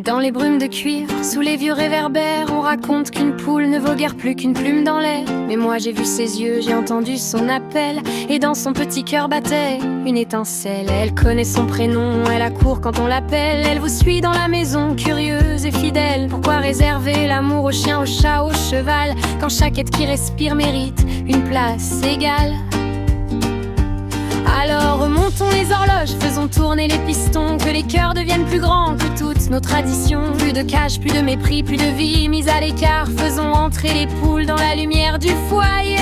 Dans les brumes de cuivre, sous les vieux réverbères, on raconte qu'une poule ne vaut guère plus qu'une plume dans l'air. Mais moi j'ai vu ses yeux, j'ai entendu son appel, et dans son petit cœur battait une étincelle. Elle connaît son prénom, elle accourt quand on l'appelle. Elle vous suit dans la maison, curieuse et fidèle. Pourquoi réserver l'amour au chien, au chat, au cheval, quand chaque être qui respire mérite une place égale? Alors remontons les horloges, faisons tourner les pistons, que les cœurs deviennent plus grands que toutes nos traditions. Plus de cache, plus de mépris, plus de vie mise à l'écart. Faisons entrer les poules dans la lumière du foyer.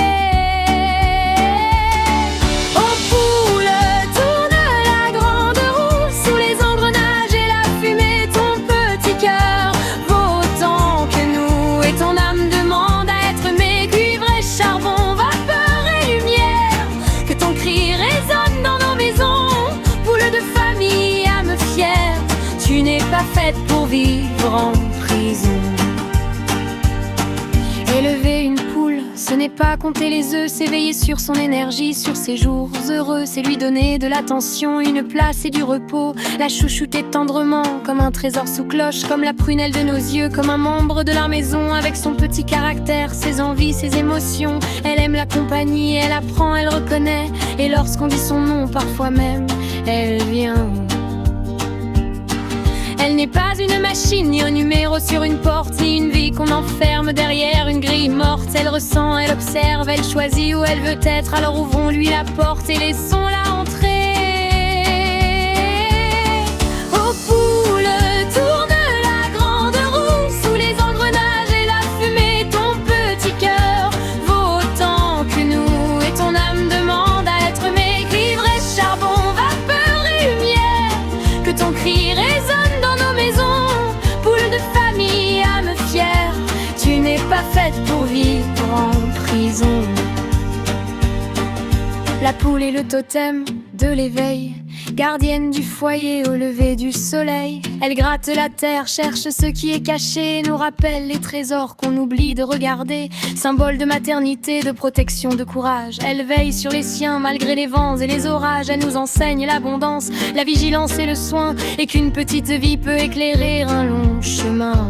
Oh poule, tourne la grande roue, sous les engrenages et la fumée. Ton petit cœur vaut autant que nous, et ton âme demande à être aimée. Cuivre et charbon, vapeur et lumière, que ton cri résonne dans nos maisons. Poule de famille, âme fière, tu n'es pas faite pour vivre en prison. Élever une poule, ce n'est pas compter les œufs, c'est veiller sur son énergie, sur ses jours heureux. C'est lui donner de l'attention, une place et du repos. La chouchouter tendrement, comme un trésor sous cloche, comme la prunelle de nos yeux, comme un membre de la maison, avec son petit caractère, ses envies, ses émotions. Elle aime la compagnie, elle apprend, elle reconnaît, et lorsqu'on dit son nom, parfois même, elle vient. Elle n'est pas une machine, ni un numéro sur une porte, ni une vie qu'on enferme derrière une grille morte. Elle ressent, elle observe, elle choisit où elle veut être. Alors ouvrons-lui la porte et laissons-la entrer. Oh poule, tourne la grande roue, sous les engrenages et la fumée. Ton petit cœur vaut autant que nous, et ton âme demande à être aimée. Cuivre et charbon, vapeur et lumière, que ton cri résonne. Tu n'es pas faite pour vivre en prison. La poule est le totem de l'éveil, gardienne du foyer au lever du soleil. Elle gratte la terre, cherche ce qui est caché, nous rappelle les trésors qu'on oublie de regarder. Symbole de maternité, de protection, de courage. Elle veille sur les siens malgré les vents et les orages. Elle nous enseigne l'abondance, la vigilance et le soin, et qu'une petite vie peut éclairer un long chemin.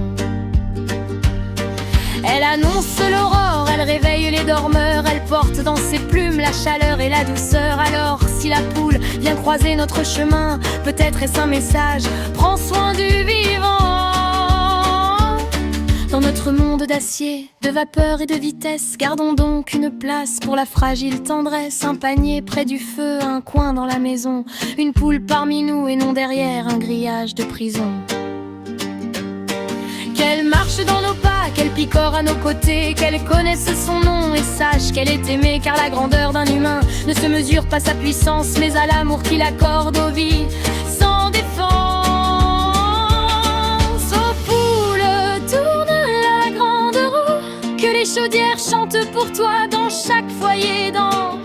Elle annonce l'aurore, elle réveille les dormeurs. Elle porte dans ses plumes la chaleur et la douceur. Alors si la poule vient croiser notre chemin, peut-être est-ce un message: prends soin du vivant. Dans notre monde d'acier, de vapeur et de vitesse, gardons donc une place pour la fragile tendresse. Un panier près du feu, un coin dans la maison, une poule parmi nous et non derrière un grillage de prison. Qu'elle marche dans nos pas, qu'elle picore à nos côtés, qu'elle connaisse son nom et sache qu'elle est aimée. Car la grandeur d'un humain ne se mesure pas sa puissance, mais à l'amour qu'il accorde aux vies sans défense. Oh poule, tourne la grande roue, que les chaudières chantent pour toi dans chaque foyer, dans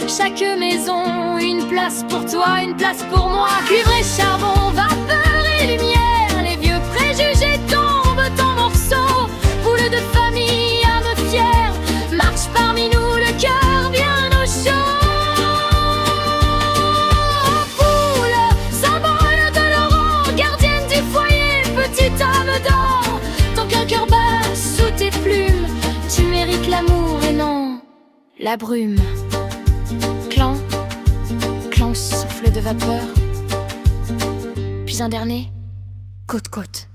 chaque maison. Une place pour toi, une place pour moi. Cuivre et charbon, vapeur et lumière, les vieux préjugés tombent en morceaux. Poule de famille, âme fière, marche parmi nous, le cœur bien au chaud. Poule, symbole de l'aurore, gardienne du foyer, petite âme d'or. Tant qu'un cœur bat sous tes plumes, tu mérites l'amour et non la brume. Clan, clan, souffle de vapeur, puis un dernier, côte-côte.